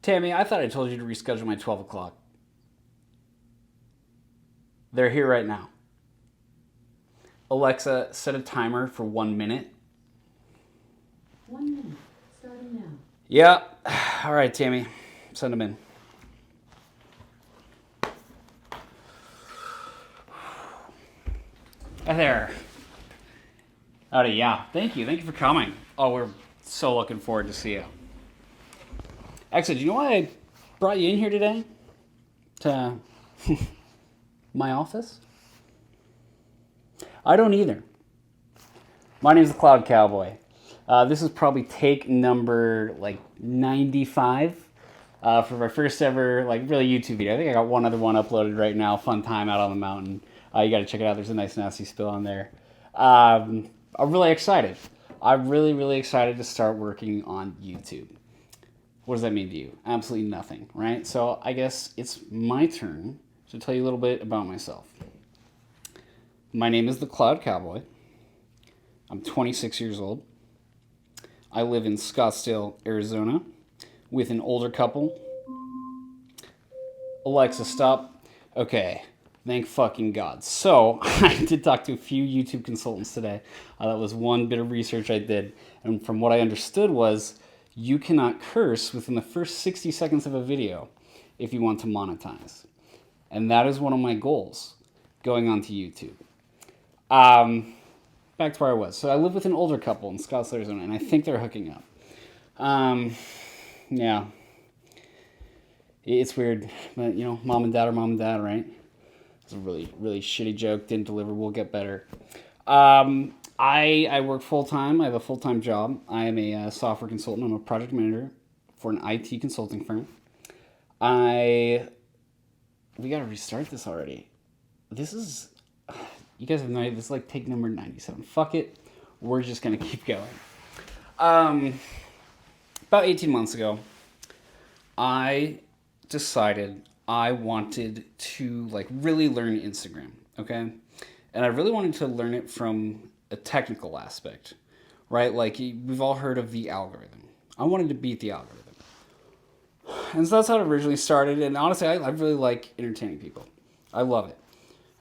Tammy, I thought I told you to reschedule my 12 o'clock. They're here right now. Alexa, set a timer for 1 minute. 1 minute, starting now. Yeah. All right, Tammy. Send them in. Hi there. Howdy, yeah. Thank you. Thank you for coming. Oh, we're so looking forward to see you. Actually, do you know why I brought you in here today? To my office? I don't either. My name is the Cloud Cowboy. This is probably take number 95 for my first ever really YouTube video. I think I got one other one uploaded right now. Fun time out on the mountain. You got to check it out. There's a nice nasty spill on there. I'm really excited. I'm really excited to start working on YouTube. What does that mean to you? Absolutely nothing, right? So I guess it's my turn to tell you a little bit about myself. My name is the Cloud Cowboy. I'm 26 years old. I live in Scottsdale, Arizona, with an older couple. Alexa, stop. Okay, thank fucking God. So, I did talk to a few YouTube consultants today. That was one bit of research I did. And from what I understood was, you cannot curse within the first 60 seconds of a video if you want to monetize. And that is one of my goals, going onto YouTube. Back to where I was. So I live with an older couple in Scottsdale, Arizona, and I think they're hooking up. Yeah. It's weird, but mom and dad are mom and dad, right? It's a really shitty joke. Didn't deliver. We'll get better. I work full-time. I have a full-time job. I am a software consultant. I'm a project manager for an IT consulting firm. We got to restart this already. This is... You guys have no idea. This is take number 97. Fuck it. We're just going to keep going. About 18 months ago, I decided I wanted to really learn Instagram, okay? And I really wanted to learn it from a technical aspect, right? We've all heard of the algorithm. I wanted to beat the algorithm. And so that's how it originally started. And honestly, I really like entertaining people. I love it.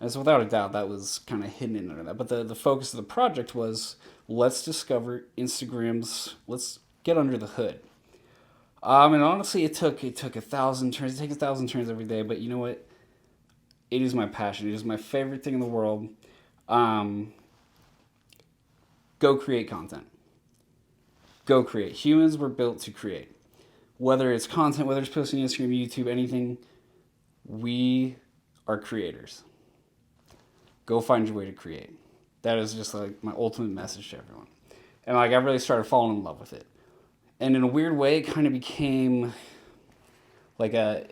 And so without a doubt, that was kind of hidden in under that. But the focus of the project was, let's discover Instagram's, let's get under the hood. And honestly, it took 1,000 turns. It takes 1,000 turns every day. But you know what? It is my passion. It is my favorite thing in the world. Go create content. Go create. Humans were built to create. Whether it's content, whether it's posting on Instagram, YouTube, anything, we are creators. Go find your way to create. That is just my ultimate message to everyone. And I really started falling in love with it. And in a weird way, it kind of became a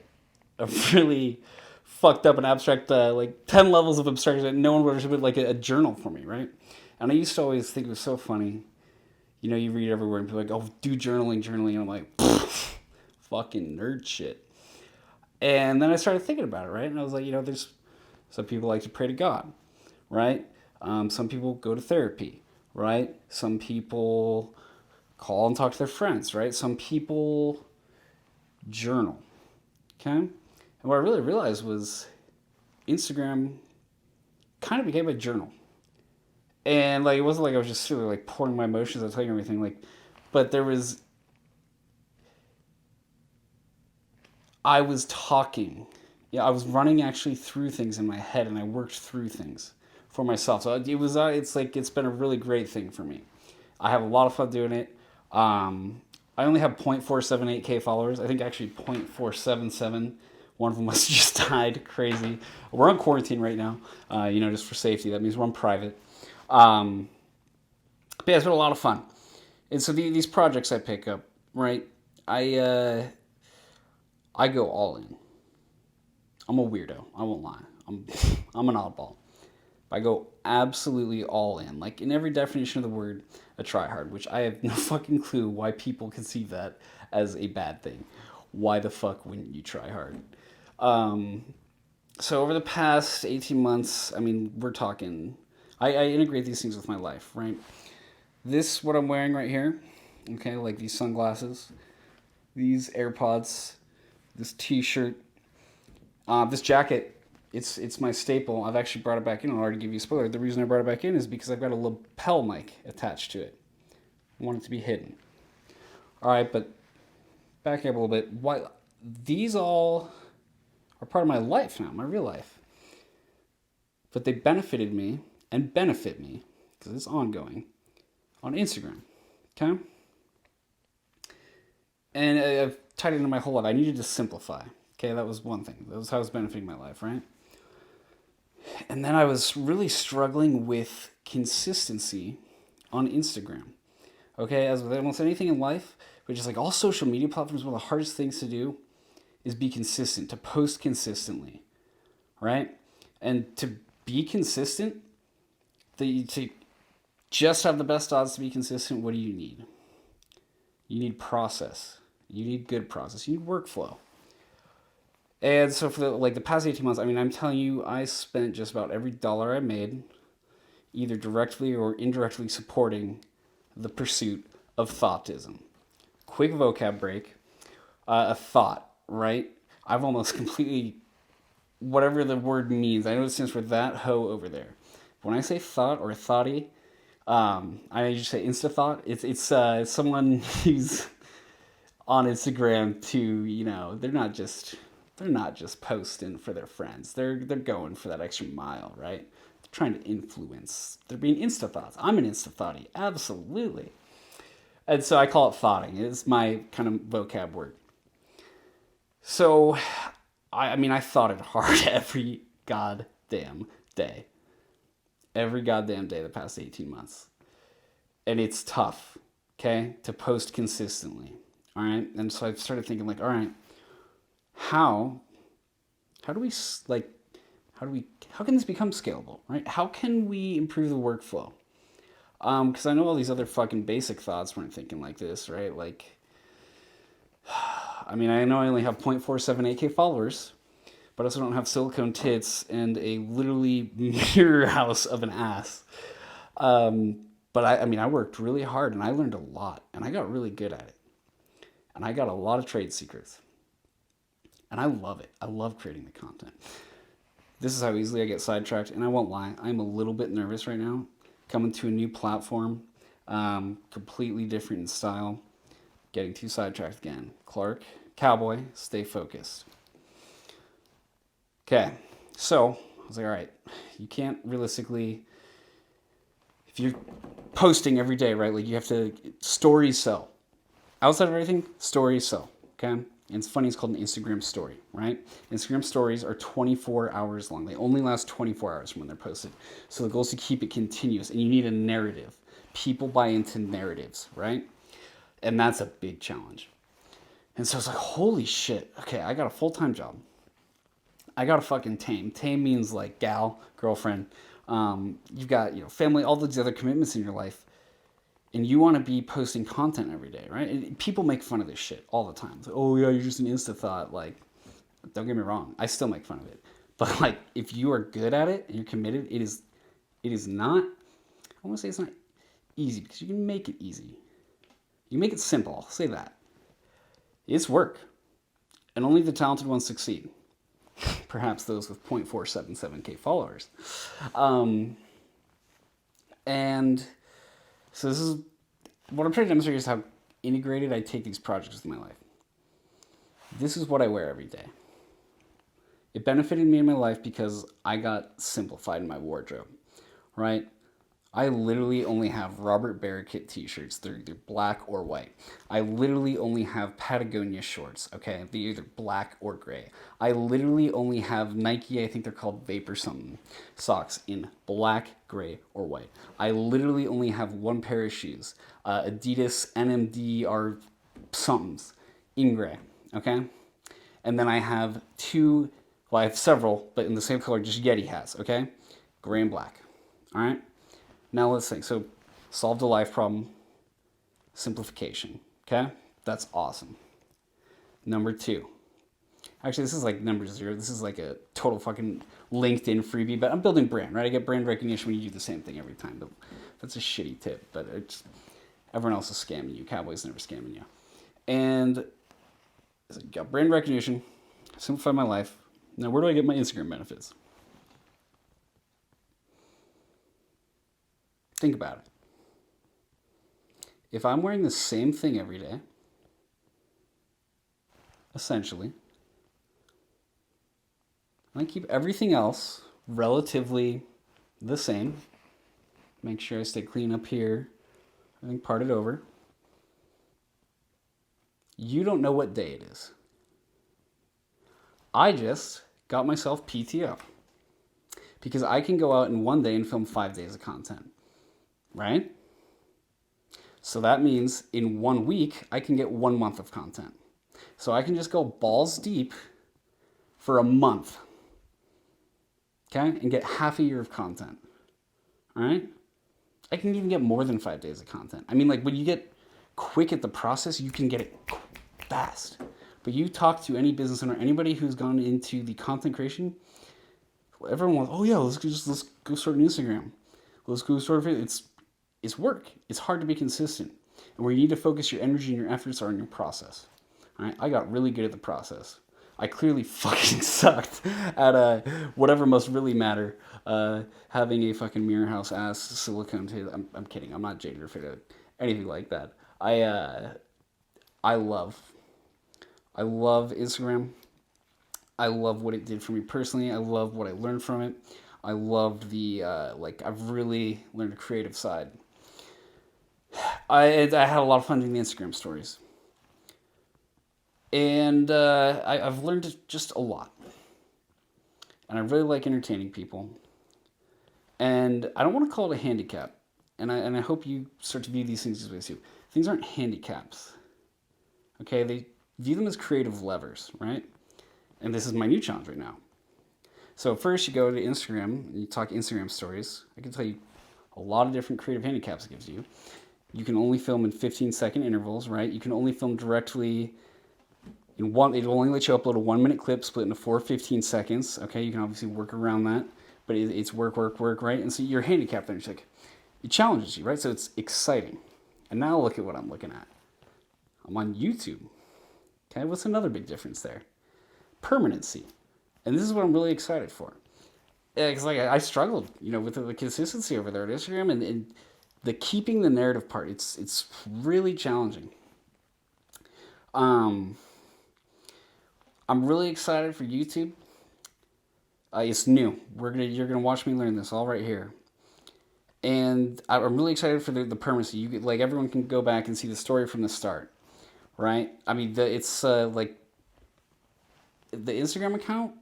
really fucked up and abstract, 10 levels of abstraction that no one would understand, a journal for me, right? And I used to always think it was so funny. You read everywhere and people are oh, do journaling. And I'm like, fucking nerd shit. And then I started thinking about it, right? And I was like, there's some people like to pray to God, right? Some people go to therapy, right? Some people call and talk to their friends, right? Some people journal, okay? And what I really realized was Instagram kind of became a journal. And it wasn't I was just sort of pouring my emotions out, telling you everything, but there was, I was talking. Yeah, I was running actually through things in my head, and I worked through things for myself. So it was, it's been a really great thing for me. I have a lot of fun doing it. I only have 0.478K followers. I think actually 0.477. One of them must have just died. Crazy. We're on quarantine right now, just for safety. That means we're on private. But yeah, it's been a lot of fun. And so these projects I pick up, right, I go all in. I'm a weirdo. I won't lie. I'm an oddball. I go absolutely all in. In every definition of the word, a tryhard, which I have no fucking clue why people conceive that as a bad thing. Why the fuck wouldn't you try hard? So over the past 18 months, we're talking... I integrate these things with my life, right? This, what I'm wearing right here, okay, these sunglasses, these AirPods, this t-shirt, this jacket. It's my staple. I've actually brought it back in. I'll already give you a spoiler. The reason I brought it back in is because I've got a lapel mic attached to it. I want it to be hidden. All right, but back up a little bit. Why these all are part of my life now, my real life. But they benefited me and benefit me because it's ongoing on Instagram. Okay? And I've tied it into my whole life. I needed to simplify. Okay, that was one thing. That was how it was benefiting my life, right? And then I was really struggling with consistency on Instagram. Okay, as with almost anything in life, which is like all social media platforms, one of the hardest things to do is be consistent, to post consistently, right? And to be consistent, to just have the best odds to be consistent, what do you need? You need process. You need good process. You need workflow. And so for the past 18 months, I mean, I'm telling you, I spent just about every dollar I made either directly or indirectly supporting the pursuit of thoughtism. Quick vocab break. A thought, right? I've almost completely, whatever the word means, I know it stands for that hoe over there. When I say thought or thoughty, I usually say insta-thought. It's someone who's on Instagram to, they're not just posting for their friends. They're going for that extra mile, right? They're trying to influence. They're being insta-thoughts. I'm an insta-thoughty, absolutely. And so I call it thoughting. It's my kind of vocab word. So, I mean, I thought it hard every goddamn day. Every goddamn day the past 18 months. And it's tough, okay, to post consistently, all right? And so I started thinking all right, how can this become scalable, right? How can we improve the workflow? Because I know all these other fucking basic thoughts weren't thinking like this, right? I mean, I know I only have 0.478K followers, but I also don't have silicone tits and a literally mirror house of an ass. But I mean, I worked really hard and I learned a lot and I got really good at it. And I got a lot of trade secrets. And I love it. I love creating the content. This is how easily I get sidetracked. And I won't lie, I'm a little bit nervous right now. Coming to a new platform, completely different in style. Getting too sidetracked again. Cloud Cowboy, stay focused. Okay, so I was like, all right, you can't realistically, if you're posting every day, right, you have to, stories sell. Outside of everything, stories sell, okay? And it's funny, it's called an Instagram story, right? Instagram stories are 24 hours long. They only last 24 hours from when they're posted. So the goal is to keep it continuous, and you need a narrative. People buy into narratives, right? And that's a big challenge. And so it's like, holy shit, okay, I got a full-time job. I got a fucking tame. Tame means gal, girlfriend. You've got, family, all these other commitments in your life. And you want to be posting content every day, right? And people make fun of this shit all the time. Like, oh yeah, you're just an insta-thought. Don't get me wrong. I still make fun of it. But if you are good at it and you're committed, it is not, I want to say it's not easy because you can make it easy. You make it simple. I'll say that. It's work. And only the talented ones succeed. Perhaps those with 0.477K followers. And so this is, what I'm trying to demonstrate is how integrated I take these projects with my life. This is what I wear every day. It benefited me in my life because I got simplified in my wardrobe, right? I literally only have Robert Barricott t-shirts. They're either black or white. I literally only have Patagonia shorts, okay? They're either black or gray. I literally only have Nike, I think they're called Vapor something, socks in black, gray, or white. I literally only have one pair of shoes, Adidas NMD or somethings in gray, okay? And then I have I have several, but in the same color, just Yeti hats, okay? Gray and black, all right? Now let's think. So, solved a life problem. Simplification. Okay? That's awesome. Number 2. Actually, this is number 0. This is a total fucking LinkedIn freebie, but I'm building brand, right? I get brand recognition when you do the same thing every time. But that's a shitty tip, but everyone else is scamming you. Cowboys never scamming you. And so you got brand recognition, simplify my life. Now, where do I get my Instagram benefits? Think about it. If I'm wearing the same thing every day, essentially, I keep everything else relatively the same. Make sure I stay clean up here. I think parted over. You don't know what day it is. I just got myself PTO because I can go out in one day and film 5 days of content, right? So that means in 1 week, I can get 1 month of content. So I can just go balls deep for a month, okay, and get half a year of content, all right? I can even get more than 5 days of content. I mean, like, when you get quick at the process, you can get it fast. But you talk to any business owner, anybody who's gone into the content creation, everyone wants, oh yeah, let's go start an Instagram. Let's go start a Facebook. It's work. It's hard to be consistent. And where you need to focus your energy and your efforts are in your process. All right? I got really good at the process. I clearly fucking sucked at whatever must really matter. Having a fucking mirror house ass silicone too. I'm kidding. I'm not jaded or fit anything like that. I love Instagram. I love what it did for me personally. I love what I learned from it. I loved the I've really learned a creative side. I had a lot of fun doing the Instagram stories. And I've learned just a lot. And I really like entertaining people. And I don't want to call it a handicap. And I hope you start to view these things this way too. Things aren't handicaps. Okay, they view them as creative levers, right? And this is my new challenge right now. So first you go to Instagram and you talk Instagram stories. I can tell you a lot of different creative handicaps it gives you. You can only film in 15-second intervals, right? You can only film directly in one. It'll only let you upload a 1-minute clip split into 4 15 seconds. Okay, you can obviously work around that, but it's work, right? And so you're handicapped there. It's like, it challenges you, right? So it's exciting. And now look at what I'm looking at. I'm on YouTube. Okay, what's another big difference there? Permanency. And this is what I'm really excited for. Yeah, because I struggled, with the consistency over there at Instagram and the keeping the narrative part. It's really challenging. I'm really excited for YouTube. It's new. You're gonna watch me learn this all right here. And I'm really excited for the permanency. You get, everyone can go back and see the story from the start, right? I mean, it's the Instagram account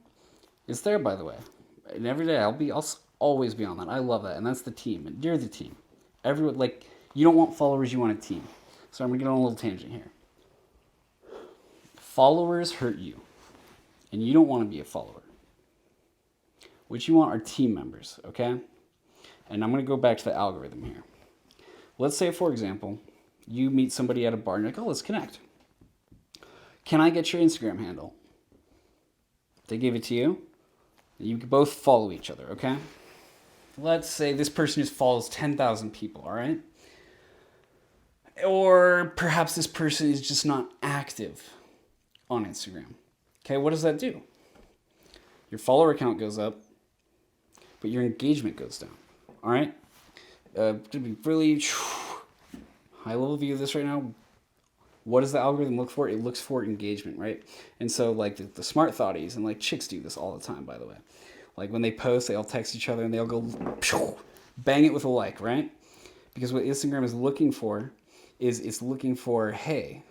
is there, by the way. And every day I'll always be on that. I love that, and that's the team. And you're the team. Everyone, you don't want followers, you want a team. So I'm gonna get on a little tangent here. Followers hurt you, and you don't want to be a follower. What you want are team members, okay? And I'm gonna go back to the algorithm here. Let's say, for example, you meet somebody at a bar and you're like, oh, let's connect. Can I get your Instagram handle? They give it to you. You can both follow each other, okay? Let's say this person just follows 10,000 people, all right? Or perhaps this person is just not active on Instagram. Okay, what does that do? Your follower count goes up, but your engagement goes down, all right? To be really high-level view of this right now, what does the algorithm look for? It looks for engagement, right? And so, the smart thotties, and chicks do this all the time, by the way. When they post, they all text each other and they'll go bang it with a like, right? Because what Instagram is looking for is it's looking for, hey,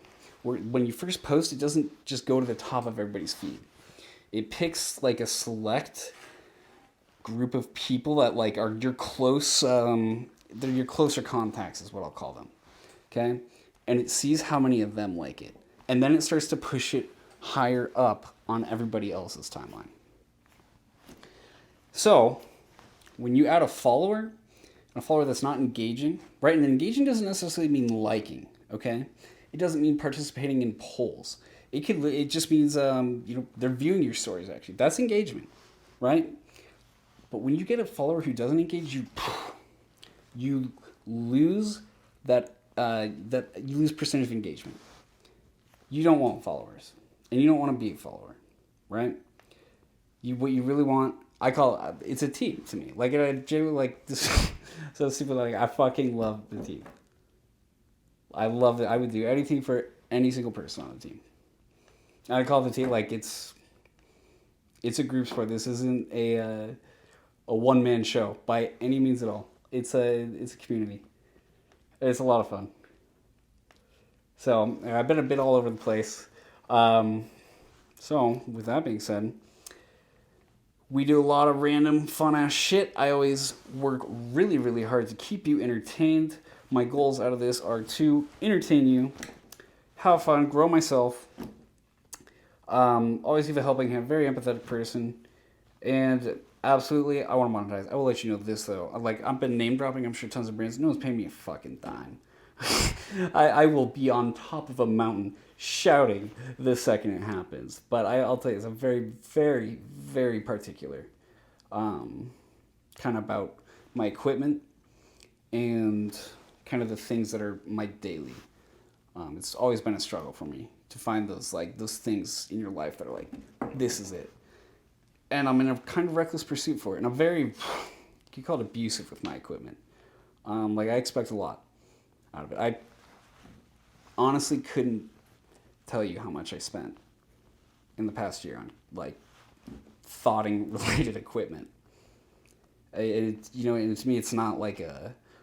when you first post, it doesn't just go to the top of everybody's feed. It picks a select group of people that are your close, they're your closer contacts is what I'll call them, okay? And it sees how many of them like it. And then it starts to push it higher up on everybody else's timeline. So, when you add a follower that's not engaging, right? And engaging doesn't necessarily mean liking, okay? It doesn't mean participating in polls. It just means they're viewing your stories actually. That's engagement, right? But when you get a follower who doesn't engage, you lose that you lose percentage of engagement. You don't want followers, and you don't want to be a follower. right? What you really want, I call it, it's a team to me. Like, I genuinely, like, this, so people like, I fucking love the team. I love it. I would do anything for any single person on the team. And I call it the team, like, it's a group sport. This isn't a one man show by any means at all. It's a community. It's a lot of fun. So I've been a bit all over the place. So with that being said, we do a lot of random fun ass shit. I always work really, really hard to keep you entertained. My goals out of this are to entertain you, have fun, grow myself. Always give a helping hand, very empathetic person, and absolutely, I want to monetize. I will let you know this though. Like, I've been name dropping. I'm sure tons of brands. No one's paying me a fucking dime. I will be on top of a mountain shouting the second it happens. But I'll tell you, I'm very, very, very particular, kind of about my equipment and kind of the things that are my daily. It's always been a struggle for me to find those things in your life that are like, this is it. And I'm in a kind of reckless pursuit for it. And I'm very, you could call it abusive with my equipment. Like, I expect a lot out of it. I honestly couldn't tell you how much I spent in the past year on, like, thoughting related equipment. And to me, it's not like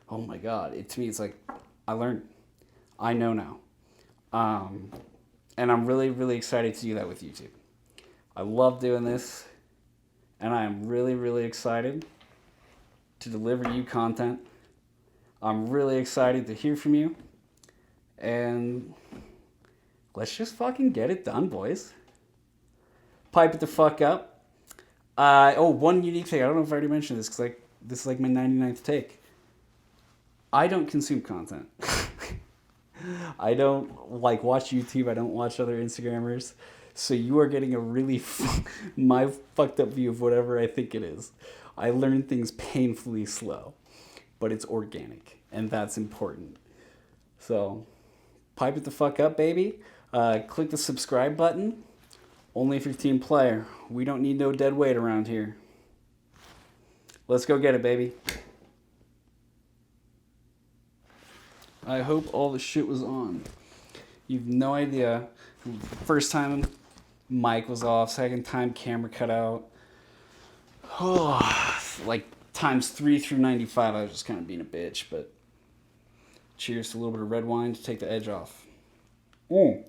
oh my God. To me, it's like, I learned. I know now. And I'm really, really excited to do that with YouTube. I love doing this. And I am really, really excited to deliver you content. I'm really excited to hear from you. And let's just fucking get it done, boys. Pipe it the fuck up. One unique thing. I don't know if I already mentioned this, because this is like my 99th take. I don't consume content. I don't watch YouTube. I don't watch other Instagrammers. So you are getting a really my fucked up view of whatever I think it is. I learn things painfully slow, but it's organic, and that's important. So pipe it the fuck up, baby. Click the subscribe button. Only if you're team player. We don't need no dead weight around here. Let's go get it, baby. I hope all the shit was on. You've no idea. First time, mic was off. Second time, camera cut out. Like times 3 through 95, I was just kind of being a bitch. But cheers to a little bit of red wine to take the edge off. I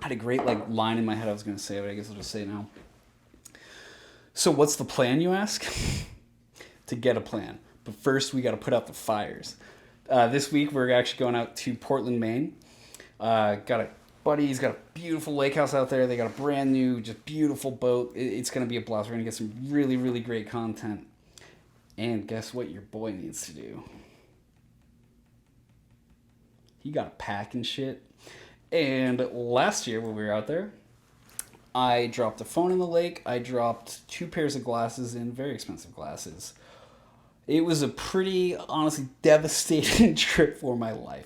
had a great line in my head I was going to say, but I guess I'll just say it now. So what's the plan, you ask? To get a plan. But first, we got to put out the fires. This week, we're actually going out to Portland, Maine. Got a buddy, he's got a beautiful lake house out there. They got a brand new, just beautiful boat. It's going to be a blast. We're going to get some really, really great content. And guess what your boy needs to do? He got a pack and shit. And last year when we were out there, I dropped a phone in the lake. I dropped 2 pairs of glasses in, very expensive glasses. It was a pretty, honestly, devastating trip for my life.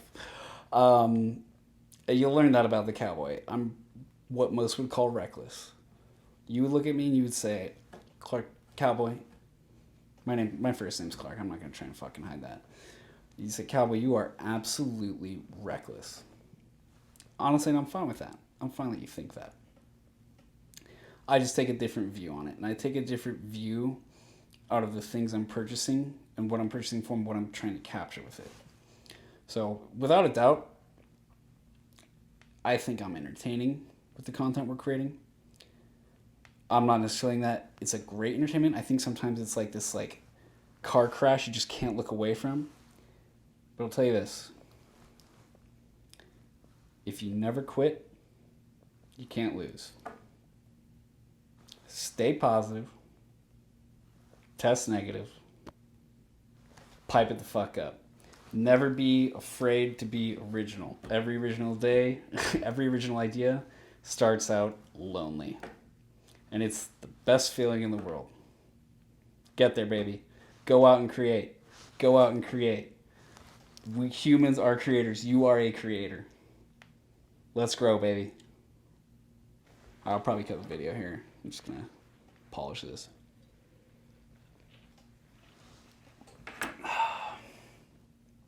You'll learn that about the cowboy. I'm what most would call reckless. You would look at me and you would say, Clark, cowboy. My first name's Clark. I'm not going to try and fucking hide that. You say, cowboy, you are absolutely reckless. Honestly, and I'm fine with that. I'm fine that you think that. I just take a different view on it. And I take a different view out of the things I'm purchasing and what I'm purchasing for and what I'm trying to capture with it. So, without a doubt, I think I'm entertaining with the content we're creating. I'm not necessarily that it's a great entertainment. I think sometimes it's like this car crash you just can't look away from. But I'll tell you this. If you never quit, you can't lose. Stay positive. Test negative. Pipe it the fuck up. Never be afraid to be original. Every original day, every original idea starts out lonely. And it's the best feeling in the world. Get there, baby. Go out and create. Go out and create. We humans are creators. You are a creator. Let's grow, baby. I'll probably cut the video here. I'm just gonna polish this.